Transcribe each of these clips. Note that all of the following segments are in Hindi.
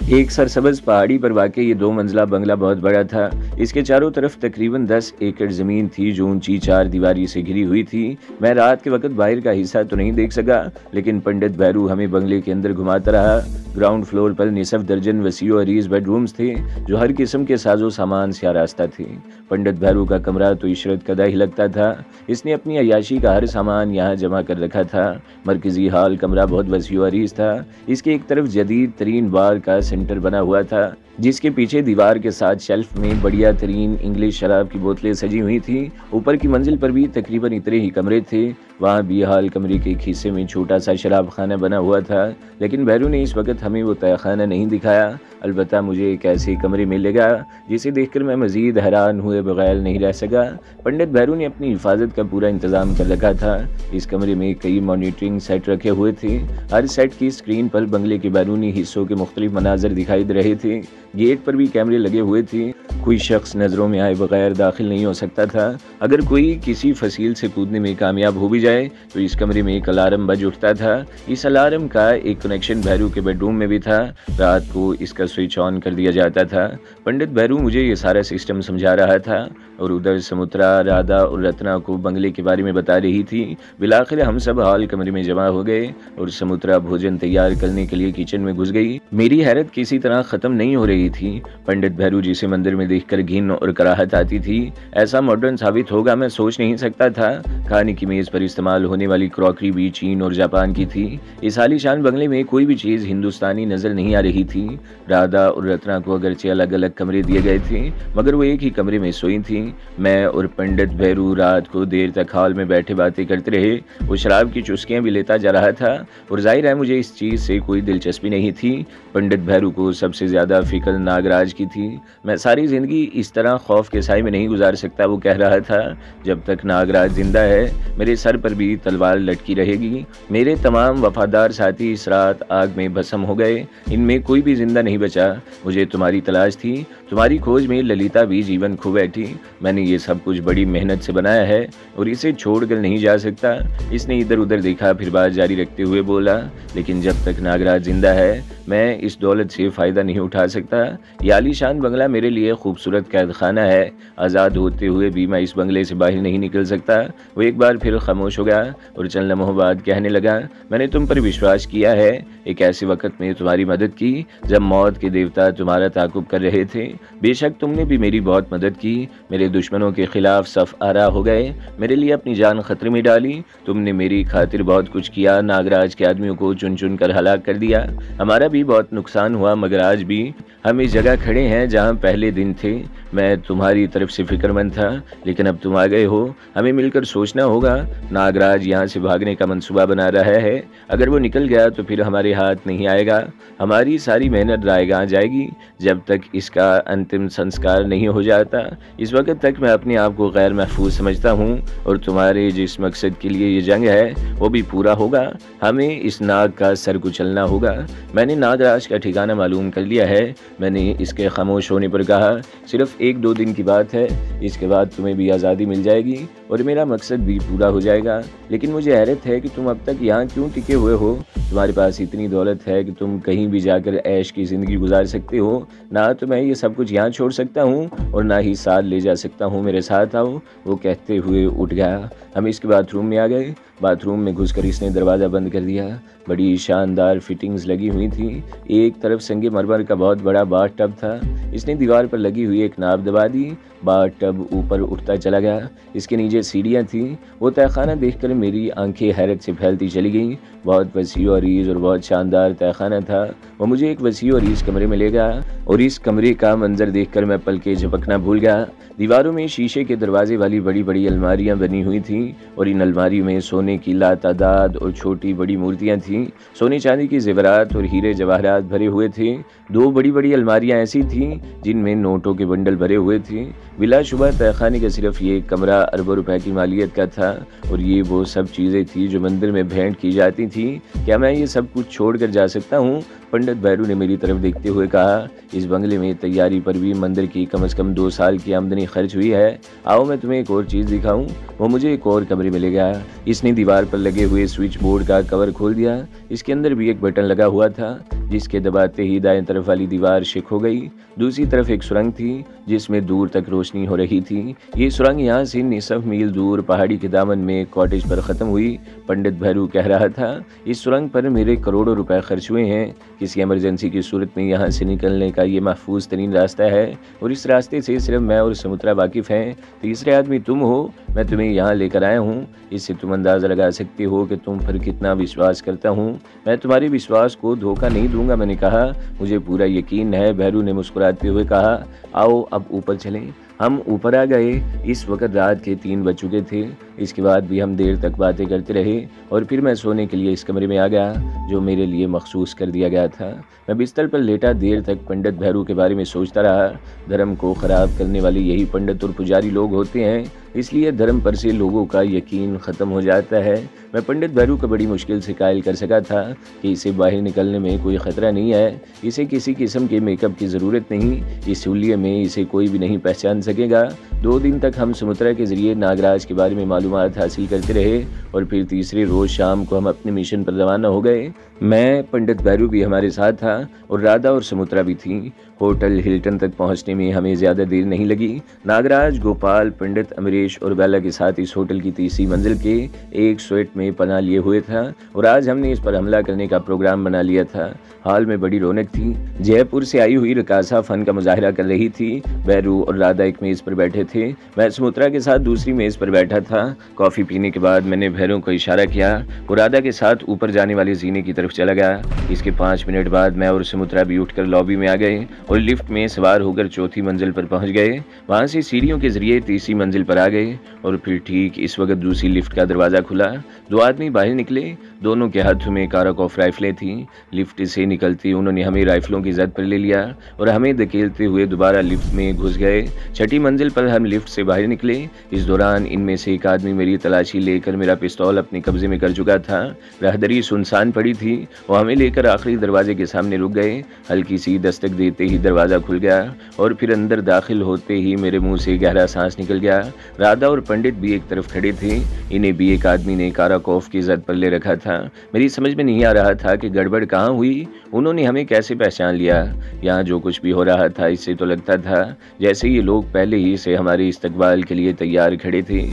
एक सरसब्ज़ पहाड़ी पर वाक़ई ये 2 मंज़िला बंगला बहुत बड़ा था। इसके चारों तरफ तकरीबन 10 एकड़ ज़मीन थी जो ऊँची चारदीवारी से घिरी हुई थी। मैं रात के वक़्त बाहर का हिस्सा तो नहीं देख सका, लेकिन पंडित भैरू हमें बंगले के अंदर घुमाता रहा। ग्राउंड फ्लोर पर निसफ़ दर्जन वसीअ अरीज़ बेडरूम्स थे जो हर किस्म के साज़ो सामान से आरास्ता थे। पंडित भैरू का कमरा तो इशरत कदा ही लगता था। इसने अपनी अय्याशी का हर सामान यहाँ जमा कर रखा था। मरकज़ी हॉल कमरा बहुत वसीअ अरीज़ था। इसके एक तरफ जदीद तरीन बार का सेंटर बना हुआ था, जिसके पीछे दीवार के साथ शेल्फ में बढ़िया तरीन इंग्लिश शराब की बोतलें सजी हुई थी। ऊपर की मंजिल पर भी तकरीबन इतने ही कमरे थे। वहाँ भी हाल कमरे के एक हिस्से में छोटा सा शराब खाना बना हुआ था, लेकिन भैरू ने इस वक्त हमें वो तहखाना नहीं दिखाया। अलबत्ता मुझे एक ऐसे कमरे मिलेगा जिसे देखकर मैं मज़ीद हैरान हुए बगैर नहीं रह सका। पंडित भैरू ने अपनी हिफाजत का पूरा इंतज़ाम कर रखा था। इस कमरे में कई मॉनिटरिंग सेट रखे हुए थे। हर सेट की स्क्रीन पर बंगले के बैरूनी हिस्सों के मुख्तलिफ मनाजर दिखाई दे रहे थे। गेट पर भी कैमरे लगे हुए थे। कोई शख्स नज़रों में आए बगैर दाखिल नहीं हो सकता था। अगर कोई किसी फसील से कूदने में कामयाब हो भी जाए तो इस कमरे में एक अलार्म बज उठता था। इस अलार्म का एक कनेक्शन भैरू के बेडरूम में भी था। रात को इसका स्विच ऑन कर दिया जाता था। पंडित भैरू मुझे ये सारा सिस्टम समझा रहा था और उधर समुद्रा, राधा और रत्ना को बंगले के बारे में बता रही थी। बिलाखिर हम सब हॉल कमरे में जमा हो गए और समुद्रा भोजन तैयार करने के लिए किचन में घुस गई। मेरी हैरत किसी तरह ख़त्म नहीं हो रही थी। पंडित भैरू जिसे मंदिर में देखकर घिन और कराहत आती थी, ऐसा मॉडर्न साबित होगा मैं सोच नहीं सकता था। खाने की मेज़ पर इस्तेमाल होने वाली क्रॉकरी भी चीन और जापान की थी। इस आलीशान बंगले में कोई भी चीज़ हिंदुस्तानी नज़र नहीं आ रही थी। राधा और रत्ना को अगरचे अलग अलग कमरे दिए गए थे, मगर वो एक ही कमरे में सोई थी। मैं और पंडित भैरू रात को देर तक हॉल में बैठे बातें करते रहे। वो शराब की चुस्कियाँ भी लेता जा रहा था और जाहिर है मुझे इस चीज़ से कोई दिलचस्पी नहीं थी। पंडित भैरू को सबसे ज़्यादा फिक्र नागराज की थी। मैं सारी ज़िंदगी इस तरह खौफ के साए में नहीं गुजार सकता, वो कह रहा था। जब तक नागराज जिंदा है मेरे सर पर भी तलवार लटकी रहेगी। मेरे तमाम वफादार साथी इस रात आग में भस्म हो गए। इनमें कोई भी जिंदा नहीं बचा। मुझे तुम्हारी तलाश थी। तुम्हारी खोज में ललिता भी जीवन खो बैठी। मैंने ये सब कुछ बड़ी मेहनत से बनाया है और इसे छोड़कर नहीं जा सकता। इसने इधर उधर देखा, फिर बात जारी रखते हुए बोला, लेकिन जब तक नागराज जिंदा है मैं इस दौलत से फ़ायदा नहीं उठा सकता। ये आलीशान बंगला मेरे लिए खूबसूरत कैद खाना है। आज़ाद होते हुए भी मैं इस बंगले से बाहर नहीं निकल सकता। वो एक बार फिर खामोश हो गया और चंद लम्हों बाद कहने लगा, मैंने तुम पर विश्वास किया है। एक ऐसे वक्त में तुम्हारी मदद की जब मौत के देवता तुम्हारा ताकुब कर रहे थे। बेशक तुमने भी मेरी बहुत मदद की। मेरे दुश्मनों के खिलाफ सफ आरा हो गए, मेरे लिए अपनी जान खतरे में डाली। तुमने मेरी खातिर बहुत कुछ किया। नागराज के आदमियों को चुन चुन कर हलाक कर दिया। हमारा भी बहुत नुकसान हुआ, मगर आज भी हम इस जगह खड़े हैं जहां पहले दिन थे। मैं तुम्हारी तरफ से फिक्रमंद था, लेकिन अब तुम आ गए हो। हमें मिलकर सोचना होगा। नागराज यहाँ से भागने का मंसूबा बना रहा है। अगर वो निकल गया तो फिर हमारे हाथ नहीं आएगा। हमारी सारी मेहनत रायगां जाएगी जब तक इसका अंतिम संस्कार नहीं हो जाता। इस वक्त तक मैं अपने आप को गैर महफूज समझता हूँ और तुम्हारे जिस मकसद के लिए ये जंग है वो भी पूरा होगा। हमें इस नाग का सर कुचलना होगा। मैंने नागराज का ठिकाना मालूम कर लिया है। मैंने इसके खामोश होने पर कहा, सिर्फ 1-2 दिन की बात है, इसके बाद तुम्हें भी आज़ादी मिल जाएगी और मेरा मकसद भी पूरा हो जाएगा। लेकिन मुझे हैरत है कि तुम अब तक यहाँ क्यों टिके हुए हो। तुम्हारे पास इतनी दौलत है कि तुम कहीं भी जाकर ऐश की ज़िंदगी गुजार सकते हो। ना तो मैं ये सब कुछ यहाँ छोड़ सकता हूँ और ना ही साथ ले जा सकता हूँ। मेरे साथ आओ। वो कहते हुए उठ गया। हम इसके बाथरूम में आ गए। बाथरूम में घुसकर इसने दरवाज़ा बंद कर दिया। बड़ी शानदार फिटिंग्स लगी हुई थी। एक तरफ संगे मरमर का बहुत बड़ा बाथ टब था। इसने दीवार पर लगी हुई एक नाब दबा दी। बाथ टब ऊपर उठता चला गया। इसके नीचे सीढ़ियाँ थीं। वो तहखाना देखकर मेरी आंखें हैरत से फैलती चली गईं। बहुत वसीअ और अरीज़ और बहुत शानदार तहखाना था। वो मुझे एक वसीअ और अरीज़ कमरे में ले गया और इस कमरे का मंजर देखकर मैं पलके झपकना भूल गया। दीवारों में शीशे के दरवाजे वाली बड़ी बड़ी अलमारियां बनी हुई थीं और इन अलमारियों में सोने की लातादाद और छोटी बड़ी मूर्तियां थीं। सोने चांदी की जेवरात और हीरे जवाहरात भरे हुए थे। 2 बड़ी बड़ी अलमारियां ऐसी थीं जिनमें नोटों के बंडल भरे हुए थे। बिलाशुबा तहखाने का सिर्फ ये कमरा अरबों रुपए की मालियत का था और ये वो सब चीज़ें थी जो मंदिर में भेंट की जाती थी। क्या मैं ये सब कुछ छोड़ कर जा सकता हूँ? पंडित भैरू ने मेरी तरफ देखते हुए कहा, इस बंगले में तैयारी पर भी मंदिर की कम से कम 2 साल की आमदनी खर्च हुई है। आओ मैं तुम्हें एक और चीज़ दिखाऊं। वो मुझे एक और कमरे में ले गया। इसने दीवार पर लगे हुए स्विच बोर्ड का कवर खोल दिया। इसके अंदर भी एक बटन लगा हुआ था, जिसके दबाते ही दाएं तरफ वाली दीवार शिक हो गई। दूसरी तरफ एक सुरंग थी, जिसमें दूर तक रोशनी हो रही थी। ये सुरंग यहाँ से निसफ मील दूर पहाड़ी के दामन में कॉटेज पर ख़त्म हुई। पंडित भैरू कह रहा था, इस सुरंग पर मेरे करोड़ों रुपए खर्च हुए हैं। किसी इमरजेंसी की सूरत में यहाँ से निकलने का ये महफूज तरीन रास्ता है, और इस रास्ते से सिर्फ मैं और समुद्रा वाकिफ़ हैं। तीसरे आदमी तुम हो। मैं तुम्हें यहाँ लेकर आया हूँ। इससे तुम अंदाज़ा लगा सकते हो कि तुम पर कितना विश्वास करता हूँ। मैं तुम्हारे विश्वास को धोखा नहीं दूंगा। मैंने कहा, मुझे पूरा यकीन है। भैरू ने मुस्कुराते हुए कहा, आओ अब ऊपर चलें। हम ऊपर आ गए। इस वक्त रात के 3 बज चुके थे। इसके बाद भी हम देर तक बातें करते रहे, और फिर मैं सोने के लिए इस कमरे में आ गया, जो मेरे लिए मखसूस कर दिया गया था। मैं बिस्तर पर लेटा देर तक पंडित भैरू के बारे में सोचता रहा। धर्म को ख़राब करने वाले यही पंडित और पुजारी लोग होते हैं, इसलिए धर्म पर से लोगों का यकीन ख़त्म हो जाता है। मैं पंडित भैरू को बड़ी मुश्किल से कायल कर सका था कि इसे बाहर निकलने में कोई ख़तरा नहीं है। इसे किसी किस्म के मेकअप की ज़रूरत नहीं। इस हुलिये में इसे कोई भी नहीं पहचान सकेगा। 2 दिन तक हम समुद्रा के ज़रिए नागराज के बारे में मालूमात हासिल करते रहे, और फिर तीसरे रोज़ शाम को हम अपने मिशन पर रवाना हो गए। मैं, पंडित भैरू भी हमारे साथ था, और राधा और समुद्रा भी थी। होटल हिल्टन तक पहुंचने में हमें ज़्यादा देर नहीं लगी। नागराज, गोपाल, पंडित अमरीश और बेला के साथ इस होटल की तीसरी मंजिल के एक स्वीट में पनाह लिए हुए था, और आज हमने इस पर हमला करने का प्रोग्राम बना लिया था। हाल में बड़ी रौनक थी। जयपुर से आई हुई रकासा फ़न का मुजाहिरा कर रही थी। भैरू और राधा एक मेज़ पर बैठे थे। मैं समुद्रा के साथ दूसरी मेज़ पर बैठा था। कॉफ़ी पीने के बाद मैंने भैरू को इशारा किया, वो राधा के साथ ऊपर जाने वाले जीने की तरफ चला गया। इसके 5 मिनट बाद मैं और समुद्रा भी उठकर लॉबी में आ गए और लिफ्ट में सवार होकर चौथी मंजिल पर पहुंच गए। वहां से सीढ़ियों के जरिए तीसरी मंजिल पर आ गए, और फिर ठीक इस वक्त दूसरी लिफ्ट का दरवाज़ा खुला। 2 आदमी बाहर निकले। दोनों के हाथों में कारकॉफ राइफलें थीं। लिफ्ट से निकलती उन्होंने हमें राइफलों की जद पर ले लिया, और हमें धकेलते हुए दोबारा लिफ्ट में घुस गए। छठी मंजिल पर हम लिफ्ट से बाहर निकले। इस दौरान इनमें से एक आदमी मेरी तलाशी लेकर मेरा पिस्तौल अपने कब्जे में कर चुका था। राहदरी सुनसान पड़ी थी। वो हमें लेकर आखिरी दरवाजे के सामने रुक गए। हल्की सी दस्तक देते ही दरवाज़ा खुल गया, और फिर अंदर दाखिल होते ही मेरे मुंह से गहरा सांस निकल गया। राधा और पंडित भी एक तरफ खड़े थे। इन्हें भी एक आदमी ने काराकोफ की जद पर ले रखा था। मेरी समझ में नहीं आ रहा था कि गड़बड़ कहाँ हुई। उन्होंने हमें कैसे पहचान लिया। यहाँ जो कुछ भी हो रहा था, इससे तो लगता था जैसे ये लोग पहले ही से हमारे इस्तकबाल के लिए तैयार खड़े थे।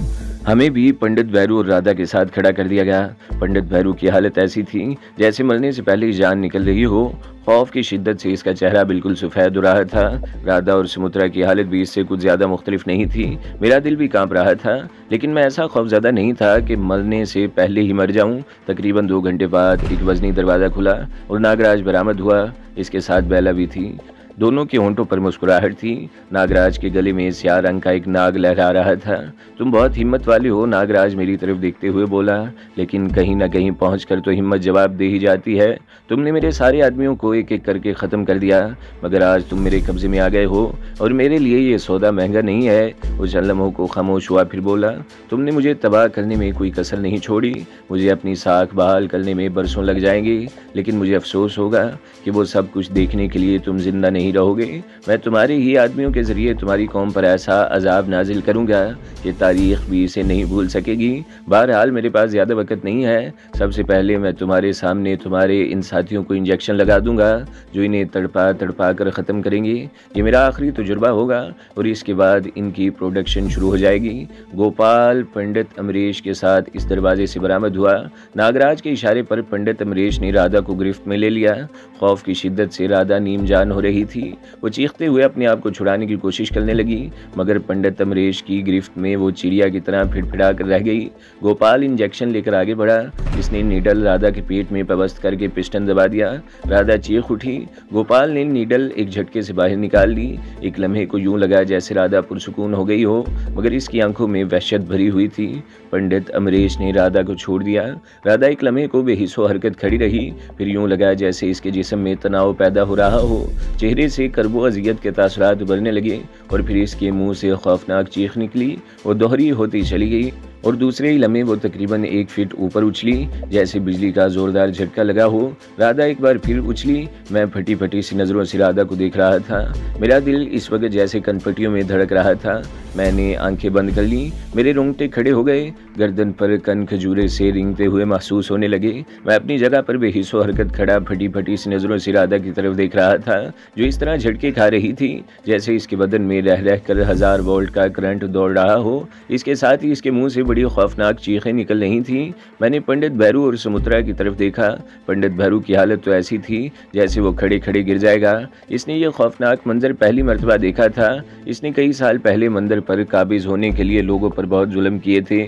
हमें भी पंडित भैरू और राधा के साथ खड़ा कर दिया गया। पंडित भैरू की हालत ऐसी थी जैसे मरने से पहले ही जान निकल रही हो। खौफ की शिद्दत से इसका चेहरा बिल्कुल सफ़ेद हो रहा था। राधा और समुद्रा की हालत भी इससे कुछ ज़्यादा मुख्तलिफ नहीं थी। मेरा दिल भी कांप रहा था, लेकिन मैं ऐसा खौफज़दा नहीं था कि मरने से पहले ही मर जाऊं। तकरीबन 2 घंटे बाद एक वजनी दरवाज़ा खुला और नागराज बरामद हुआ। इसके साथ बेला भी थी। दोनों के होंठों पर मुस्कुराहट थी। नागराज के गले में स्याह रंग का एक नाग लहरा रहा था। तुम बहुत हिम्मत वाले हो, नागराज मेरी तरफ देखते हुए बोला, लेकिन कहीं ना कहीं पहुंचकर तो हिम्मत जवाब दे ही जाती है। तुमने मेरे सारे आदमियों को एक एक करके ख़त्म कर दिया, मगर आज तुम मेरे कब्जे में आ गए हो, और मेरे लिए ये सौदा महंगा नहीं है। उस लम्हों को खामोश हुआ, फिर बोला, तुमने मुझे तबाह करने में कोई कसर नहीं छोड़ी। मुझे अपनी साख बहाल करने में बरसों लग जाएंगे, लेकिन मुझे अफसोस होगा कि वो सब कुछ देखने के लिए तुम जिंदा नहीं रहोगे। मैं तुम्हारे ही आदमियों के जरिए तुम्हारी कौम पर ऐसा अजाब नाजिल करूंगा कि तारीख भी इसे नहीं भूल सकेगी। बहरहाल मेरे पास ज़्यादा वक्त नहीं है। सबसे पहले मैं तुम्हारे सामने तुम्हारे इन साथियों को इंजेक्शन लगा दूंगा, जो इन्हें तड़पा तड़पा कर ख़त्म करेंगे। ये मेरा आखिरी तजुर्बा होगा, और इसके बाद इनकी प्रोडक्शन शुरू हो जाएगी। गोपाल पंडित अमरीश के साथ इस दरवाजे से बरामद हुआ। नागराज के इशारे पर पंडित अमरीश ने राधा को गिरफ्त में ले लिया। खौफ की शिद्दत से राधा नीम जान हो रही थी। वो चीखते हुए अपने आप को छुड़ाने की कोशिश करने लगी, मगर पंडित अमरीश की गिरफ्त में वो चिड़िया की तरह फिड़फिड़ा कर रह गई। गोपाल इंजेक्शन लेकर आगे बढ़ा। इसने नीडल राधा के पेट में पवस्त करके पिस्टन दबा दिया। राधा चीख उठी। गोपाल ने नीडल एक झटके से बाहर निकाल ली। एक लम्हे को यूं लगा जैसे राधा पुरसुकून हो गई हो, मगर इसकी आंखों में वहशत भरी हुई थी। पंडित अमरीश ने राधा को छोड़ दिया। राधा एक लम्हे को बेहिस्सो हरकत खड़ी रही, फिर यूं लगा जैसे इसके जिस्म में तनाव पैदा हो रहा हो। चेहरे से करबो अजियत के तासरात उभरने लगे, और फिर इसके मुंह से खौफनाक चीख निकली। वो दोहरी होती चली गई। और दूसरे ही लम्हे वो तकरीबन 1 फीट ऊपर उछली, जैसे बिजली का जोरदार झटका लगा हो। राधा एक बार फिर उछली। मैं फटी फटी सी नज़रों से राधा को देख रहा था। मेरा दिल इस वक्त जैसे कनपटियों में धड़क रहा था। मैंने आंखें बंद कर ली। मेरे रोंगटे खड़े हो गए, गर्दन पर कन खजूरे से रेंगते हुए महसूस होने लगे। मैं अपनी जगह पर बेहिस्सो हरकत खड़ा फटी फटी सी नज़रों से राधा की तरफ देख रहा था, जो इस तरह झटके खा रही थी जैसे इसके बदन में रह रह कर 1000 वोल्ट का करंट दौड़ रहा हो। इसके साथ ही इसके मुंह से बड़ी खौफनाक चीखें निकल रही थीं। मैंने पंडित भैरू और सुमित्रा की तरफ देखा। पंडित भैरू की हालत तो ऐसी थी जैसे वो खड़े खड़े गिर जाएगा। इसने ये खौफनाक मंजर पहली मर्तबा देखा था। इसने कई साल पहले मंदिर पर काबिज होने के लिए लोगों पर बहुत जुल्म किए थे,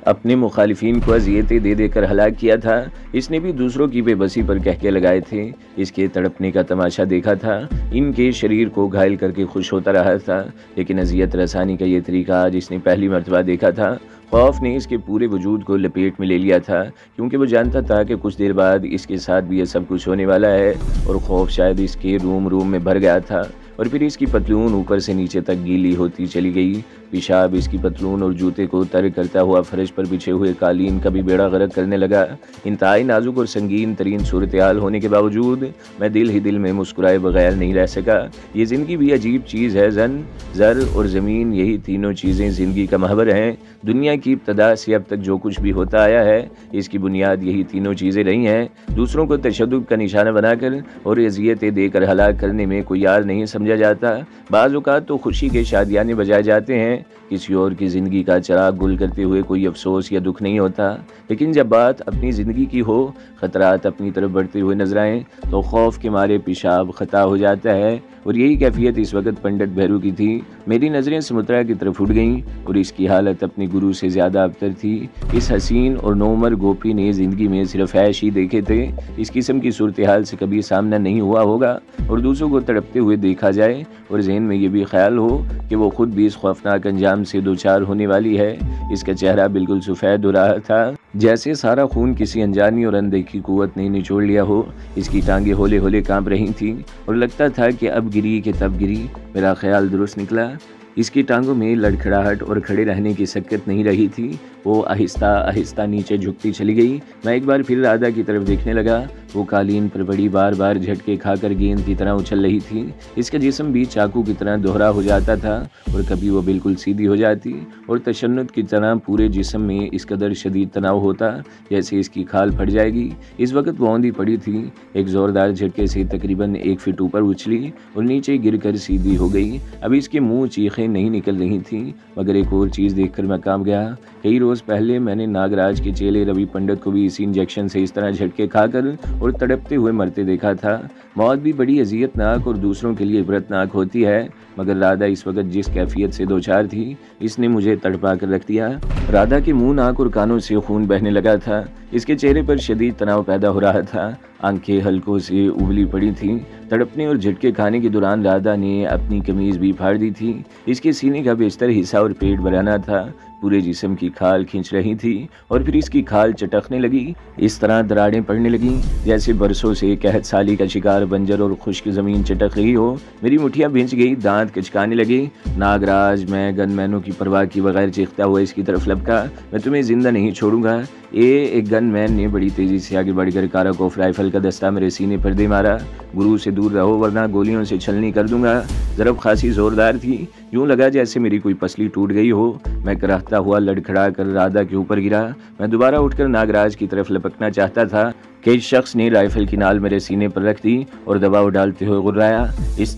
अपने मुखालिफिन को अजियतें दे देकर हलाक किया था। इसने भी दूसरों की बेबसी पर कहके लगाए थे। इसके तड़पने का तमाशा देखा था, इनके शरीर को घायल करके खुश होता रहा था। लेकिन अजियत रसानी का ये तरीका आज इसने पहली मर्तबा देखा था। खौफ ने इसके पूरे वजूद को लपेट में ले लिया था, क्योंकि वो जानता था कि कुछ देर बाद इसके साथ भी ये सब कुछ होने वाला है। और खौफ शायद इसके रूम में भर गया था। और फिर इसकी पतलून ऊपर से नीचे तक गीली होती चली गई। पेशाब इसकी पतलून और जूते को तर करता हुआ फर्श पर बिछे हुए कालीन का भी बेड़ा गर्क करने लगा। इंतहाई नाजुक और संगीन तरीन सूरत हाल होने के बावजूद मैं दिल ही दिल में मुस्कुराए बगैर नहीं रह सका। ये ज़िंदगी भी अजीब चीज़ है। जन, ज़र और ज़मीन, यही तीनों चीज़ें ज़िंदगी का महवर हैं। दुनिया की इब्तदा से अब तक जो कुछ भी होता आया है, इसकी बुनियाद यही तीनों चीज़ें रही हैं। दूसरों को तशद्दुद का निशाना बनाकर और अज़ियतें देकर हलाक करने में कोई यार नहीं समझा जाता। बाज़ औक़ात तो खुशी के शादियाने बजाए जाते हैं, किसी और की ज़िंदगी का चिराग गुल करते हुए कोई अफसोस या दुख नहीं होता। लेकिन जब बात अपनी ज़िंदगी की हो, ख़तरात अपनी तरफ बढ़ते हुए नजर आएँ, तो खौफ के मारे पेशाब ख़ता हो जाता है। और यही कैफियत इस वक्त पंडित भैरू की थी। मेरी नज़रें सुमित्रा की तरफ उठ गईं और इसकी हालत अपने गुरु से ज़्यादा अबतर थी। इस हसीन और नौमर गोपी ने ज़िंदगी में सिर्फ ऐश ही देखे थे। इस किस्म की सूरत हाल से कभी सामना नहीं हुआ होगा। और दूसरों को तड़पते हुए देखा जाए और जहन में ये भी ख्याल हो कि वो खुद भी इस खौफनाक अंजाम से दो चार होने वाली है। इसका चेहरा बिल्कुल सफ़ेद हो रहा था, जैसे सारा खून किसी अनजानी और अनदेखी कुव्वत ने निचोड़ लिया हो। इसकी टांगें होले होले कांप रही थीं और लगता था कि अब गिरी कि तब गिरी। मेरा ख्याल दुरुस्त निकला। इसकी टांगों में लड़खड़ाहट और खड़े रहने की शक्कत नहीं रही थी। वो आहिस्ता आहिस्ता नीचे झुकती चली गई। मैं एक बार फिर राधा की तरफ देखने लगा। वो कालीन पर बड़ी बार बार झटके खाकर गेंद की तरह उछल रही थी। इसका जिस्म भी चाकू की तरह दोहरा हो जाता था और कभी वो बिल्कुल सीधी हो जाती और तशन्नुद की तरह पूरे जिस्म में इस कदर शदीद तनाव होता जैसे इसकी खाल फट जाएगी। इस वक्त वो औंधी पड़ी थी। एक ज़ोरदार झटके से तकरीबन 1 फीट ऊपर उछली और नीचे गिरकर सीधी हो गई। अब इसके मुँह चीखें नहीं निकल रही थीं, मगर एक और चीज़ देखकर मैं कांप गया। कई रोज़ पहले मैंने नागराज के चेले रवि पंडित को भी इसी इंजेक्शन से इस तरह झटके खाकर और तड़पते हुए मरते देखा था। मौत भी बड़ी अजियतनाक और दूसरों के लिए इबरतनाक होती है, मगर राधा इस वक्त जिस कैफियत से दो चार थी, इसने मुझे तड़पा कर रख दिया। राधा के मुंह, नाक और कानों से खून बहने लगा था। इसके चेहरे पर शदीद तनाव पैदा हो रहा था। आंखें हल्कों से उबली पड़ी थीं। तड़पने और झटके खाने के दौरान राधा ने अपनी कमीज़ भी फाड़ दी थी। इसके सीने का बेशतर हिस्सा और पेट भराना था। पूरे जिस्म की खाल खींच रही थी और फिर इसकी खाल चटकने लगी। इस तरह दरारें पड़ने लगीं जैसे बरसों से कहत साली का शिकार बंजर और खुश्क ज़मीन चटक रही हो। मेरी मुठियाँ भिंच गई, दांत कचकाने लगे। नागराज, मैं गनमैनों की परवाह की बगैर चीखता हुआ इसकी तरफ लपका। मैं तुम्हें जिंदा नहीं छोड़ूंगा। एक गनमैन ने बड़ी तेज़ी से आगे बढ़कर काराकोफ राइफल का दस्ता मेरे सीने पर दे मारा। गुरु से दूर रहो वरना गोलियों से छलनी कर दूंगा। ज़रब खासी ज़ोरदार थी, यूँ लगा जैसे मेरी कोई पसली टूट गई हो। मैं कराहता हुआ लड़खड़ा कर राधा के ऊपर गिरा। मैं दोबारा उठकर नागराज की तरफ लपकना चाहता था कि इस शख्स ने राइफल की नाल मेरे सीने पर रख दी और दबाव डालते हुए गुर्राया, इस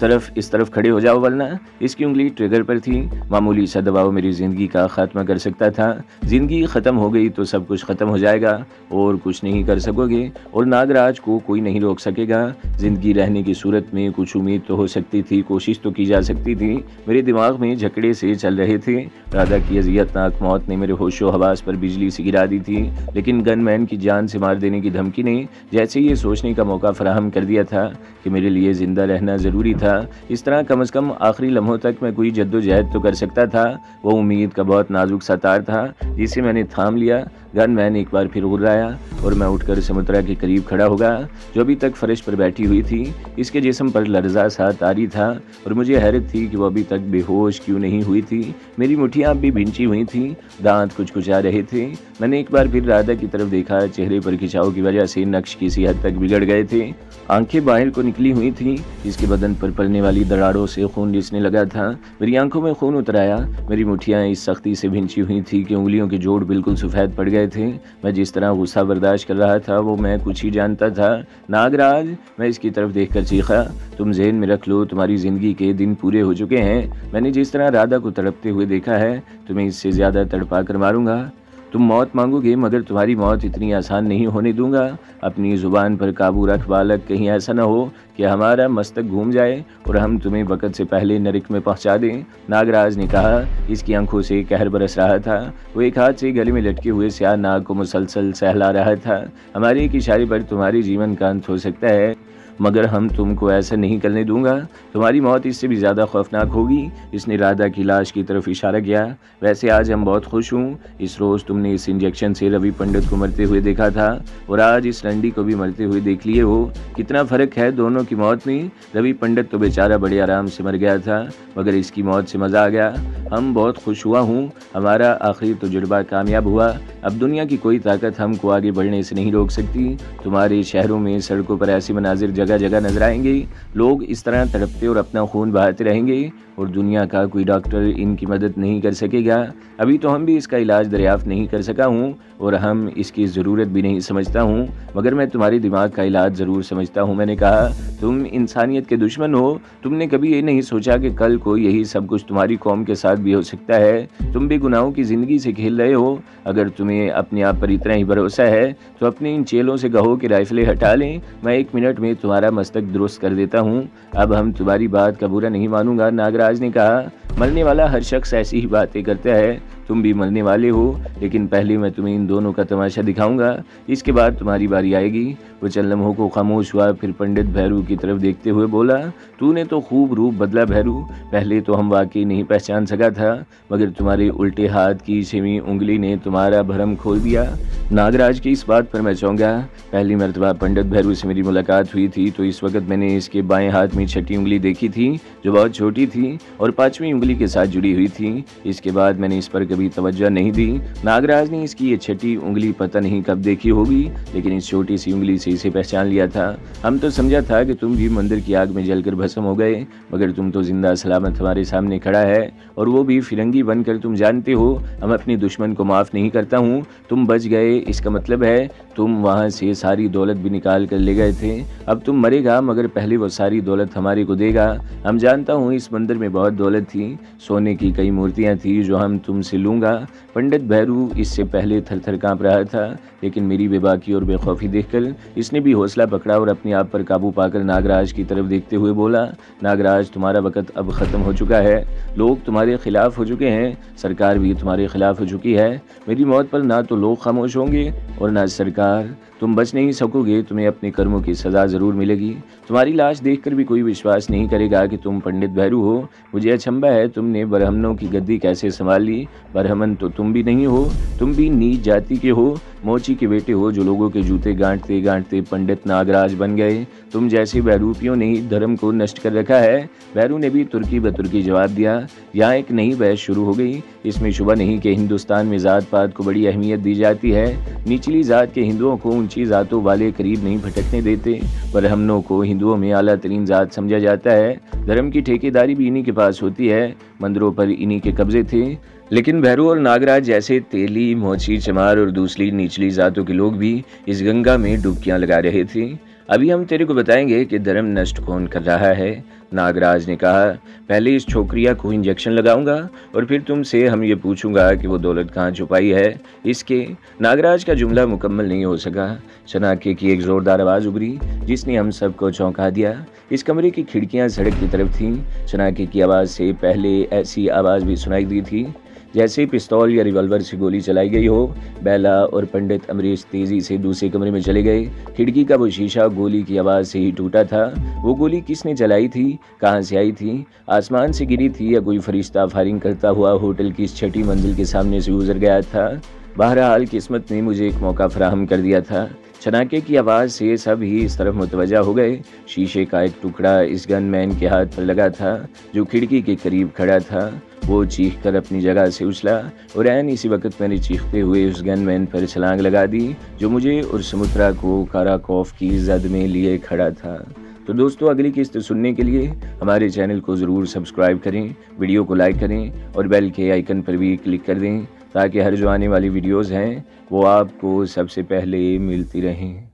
तरफ खड़े हो जाओ वरना। इसकी उंगली ट्रिगर पर थी। मामूली सा दबाव मेरी ज़िंदगी का खात्मा कर सकता था। ज़िंदगी ख़त्म हो गई तो सब कुछ ख़त्म हो जाएगा और कुछ नहीं कर सकोगे और नागराज को कोई नहीं रोक सकेगा। ज़िंदगी रहने की सूरत में कुछ उम्मीद तो हो सकती थी, कोशिश तो की जा सकती थी। मेरे दिमाग में झकड़े से चल रहे थे। राधा की अजियतनाक मौत ने मेरे होशो हवास पर बिजली सी गिरा दी थी, लेकिन गनमैन की जान से मार देने की धमकी ने जैसे ये सोचने का मौका फराहम कर दिया था कि मेरे लिए जिंदा रहना ज़रूरी था। इस तरह कम से कम आखिरी लम्हों तक मैं कोई जद्दोजहद तो कर सकता था। वो उम्मीद का बहुत नाजुक सा तार था जिसे मैंने थाम लिया। गनमैन एक बार फिर गुर्राया और मैं उठकर समुद्रा के करीब खड़ा हो गया, जो अभी तक फर्श पर बैठी हुई थी। इसके जिस्म पर लर्जा सा तारी था और मुझे हैरत थी कि वो अभी तक बेहोश क्यों नहीं हुई थी। मेरी मुठ्ठियाँ भी भिंची हुई थी, दांत कुचकुचा रहे थे। मैंने एक बार फिर राधा की तरफ देखा। चेहरे पर खिंचाव की वजह से नक्श किसी हद तक बिगड़ गए थे, आंखें बाहर को निकली हुई थी। इसके बदन पर पड़ने वाली दरारों से खून रिसने लगा था। मेरी आंखों में खून उतर आया। मेरी मुठ्ठियाँ इस सख्ती से भिंची हुई थी कि उंगलियों के जोड़ बिल्कुल सफ़ेद पड़ गए थे। मैं जिस तरह गुस्सा बर्दाश्त कर रहा था वो मैं कुछ ही जानता था। नागराज, मैं इसकी तरफ देखकर चीखा, तुम ज़हन में रख लो, तुम्हारी ज़िंदगी के दिन पूरे हो चुके हैं। मैंने जिस तरह राधा को तड़पते हुए देखा है, तुम्हें इससे ज़्यादा तड़पा कर मारूंगा। तुम मौत मांगोगे, मगर तुम्हारी मौत इतनी आसान नहीं होने दूंगा। अपनी ज़ुबान पर काबू रख बालक, कहीं ऐसा न हो कि हमारा मस्तक घूम जाए और हम तुम्हें वक़्त से पहले नरक में पहुंचा दें। नागराज ने कहा। इसकी आंखों से कहर बरस रहा था। वो एक हाथ से गले में लटके हुए स्याह नाग को मुसलसल सहला रहा था। हमारे एक इशारे पर तुम्हारे जीवन का अंत हो सकता है, मगर हम तुमको ऐसा नहीं करने दूंगा। तुम्हारी मौत इससे भी ज़्यादा खौफनाक होगी। इसने राधा की लाश की तरफ इशारा किया। वैसे आज हम बहुत खुश हूँ। इस रोज़ तुमने इस इंजेक्शन से रवि पंडित को मरते हुए देखा था और आज इस रंडी को भी मरते हुए देख लिए हो। कितना फ़र्क है दोनों की मौत में। रवि पंडित तो बेचारा बड़े आराम से मर गया था, मगर इसकी मौत से मज़ा आ गया। हम बहुत खुश हुआ हूँ। हमारा आखिरी तजुर्बा कामयाब हुआ। अब दुनिया की कोई ताकत हमको आगे बढ़ने से नहीं रोक सकती। तुम्हारे शहरों में सड़कों पर ऐसे मनाजिर जगह जगह नजर आएंगे। लोग इस तरह तड़पते और अपना खून बहाते रहेंगे और दुनिया का कोई डॉक्टर इनकी मदद नहीं कर सकेगा। अभी तो हम भी इसका इलाज दरियाफ्त नहीं कर सका हूँ और हम इसकी ज़रूरत भी नहीं समझता हूँ, मगर मैं तुम्हारे दिमाग का इलाज ज़रूर समझता हूँ। मैंने कहा, तुम इंसानियत के दुश्मन हो। तुमने कभी ये नहीं सोचा कि कल को यही सब कुछ तुम्हारी कौम के साथ भी हो सकता है। तुम भी गुनाहों की ज़िंदगी से खेल रहे हो। अगर तुम्हें अपने आप पर इतना ही भरोसा है तो अपने इन चेलों से कहो कि राइफलें हटा लें। मैं 1 मिनट में तुम्हारा मस्तक दुरुस्त कर देता हूँ। अब हम तुम्हारी बात का बुरा नहीं मानूंगा। नागराज ने कहा, मरने वाला हर शख्स ऐसी ही बातें करता है। तुम भी मरने वाले हो, लेकिन पहले मैं तुम्हें इन दोनों का तमाशा दिखाऊंगा, इसके बाद तुम्हारी बारी आएगी। वो चंद लम्हों को खामोश हुआ, फिर पंडित भैरू की तरफ देखते हुए बोला, तूने तो खूब रूप बदला भैरू। पहले तो हम वाकई नहीं पहचान सका था, मगर तुम्हारे उल्टे हाथ की 6वीं उंगली ने तुम्हारा भरम खोल दिया। नागराज की इस बात पर मैं चौंका। पहली मरतबा पंडित भैरू से मेरी मुलाकात हुई थी तो इस वक्त मैंने इसके बाएं हाथ में 6ठी उंगली देखी थी, जो बहुत छोटी थी और 5वीं उंगली के साथ जुड़ी हुई थी। इसके बाद मैंने इस पर कभी तवज्जो नहीं दी। नागराज ने इसकी ये 6ठी उंगली पता नहीं कब देखी होगी, लेकिन इस छोटी सी उंगली से इसे पहचान लिया था। हम तो समझा था कि तुम भी मंदिर की आग में जलकर भस्म हो गए, मगर तुम तो जिंदा सलामत हमारे सामने खड़ा है, और वो भी फिरंगी बनकर। तुम जानते हो, हम अपने दुश्मन को माफ़ नहीं करता हूँ। तुम बच गए, इसका मतलब है तुम वहाँ से सारी दौलत भी निकाल कर ले गए थे। अब तुम मरेगा, मगर पहले वो सारी दौलत हमारे को देगा। हम जानता हूँ इस मंदिर में बहुत दौलत थी, सोने की कई मूर्तियाँ थी जो हम तुमसे लूँगा। पंडित भैरू इससे पहले थर-थर काँप रहा था, लेकिन मेरी बेबाकी और बेखौफी देखकर इसने भी हौसला पकड़ा और अपने आप पर काबू पाकर नागराज की तरफ देखते हुए बोला, नागराज, तुम्हारा वक़्त अब ख़त्म हो चुका है। लोग तुम्हारे खिलाफ हो चुके हैं, सरकार भी तुम्हारे खिलाफ हो चुकी है। मेरी मौत पर ना तो लोग खामोश होंगे और ना सरकार। तुम बच नहीं सकोगे, तुम्हें अपने कर्मों की सज़ा ज़रूर मिलेगी। तुम्हारी लाश देखकर भी कोई विश्वास नहीं करेगा कि तुम पंडित भैरू हो। मुझे अचंभा है तुमने ब्राह्मणों की गद्दी कैसे संभाल ली। ब्राह्मण तो तुम भी नहीं हो, तुम भी नीच जाति के हो, मोची के बेटे हो, जो लोगों के जूते गांठते गांठते पंडित नागराज बन गए। तुम जैसे बहरूपियों ने ही धर्म को नष्ट कर रखा है। भैरू ने भी तुर्की बतुर्की जवाब दिया। यहाँ एक नई बहस शुरू हो गई। इसमें शुबा नहीं कि हिंदुस्तान में ज़ात पात को बड़ी अहमियत दी जाती है। निचली ज़ात के हिंदुओं को ऊंची ज़ातों वाले करीब नहीं भटकने देते। ब्राह्मणों को हिंदुओं में आला तरीन ज़ात समझा जाता है। धर्म की ठेकेदारी भी इन्हीं के पास होती है। मंदिरों पर इन्हीं के कब्जे थे। लेकिन भैरू और नागराज जैसे तेली, मोची, चमार और दूसरी निचली ज़ातों के लोग भी इस गंगा में डुबकियां लगा रहे थे। अभी हम तेरे को बताएंगे कि धर्म नष्ट कौन कर रहा है। नागराज ने कहा, पहले इस छोकरिया को इंजेक्शन लगाऊंगा और फिर तुमसे हम ये पूछूंगा कि वो दौलत कहाँ छुपाई है। इसके नागराज का जुमला मुकम्मल नहीं हो सका। शनाके की एक ज़ोरदार आवाज़ उभरी जिसने हम सबको चौंका दिया। इस कमरे की खिड़कियां सड़क की तरफ थीं। शनाके की आवाज़ से पहले ऐसी आवाज़ भी सुनाई दी थी जैसे पिस्तौल या रिवॉल्वर से गोली चलाई गई हो। बेला और पंडित अमरीश तेजी से दूसरे कमरे में चले गए। खिड़की का वो शीशा गोली की आवाज़ से ही टूटा था। वो गोली किसने चलाई थी, कहाँ से आई थी, आसमान से गिरी थी या कोई फरिश्ता फायरिंग करता हुआ होटल की इस 6ठी मंजिल के सामने से गुजर गया था। बहरहाल किस्मत ने मुझे एक मौका फराहम कर दिया था। छनाके की आवाज़ से सब ही इस तरफ मुतवज्जा हो गए। शीशे का एक टुकड़ा इस गनमैन के हाथ पर लगा था जो खिड़की के करीब खड़ा था। वो चीख कर अपनी जगह से उछला और ऐन इसी वक्त मैंने चीखते हुए उस गनमैन पर छलांग लगा दी जो मुझे और समुद्रा को काराकोफ की जद में लिए खड़ा था। तो दोस्तों, अगली किस्त सुनने के लिए हमारे चैनल को ज़रूर सब्सक्राइब करें, वीडियो को लाइक करें और बेल के आइकन पर भी क्लिक कर दें ताकि हर जो आने वाली वीडियोज़ हैं वो आपको सबसे पहले मिलती रहें।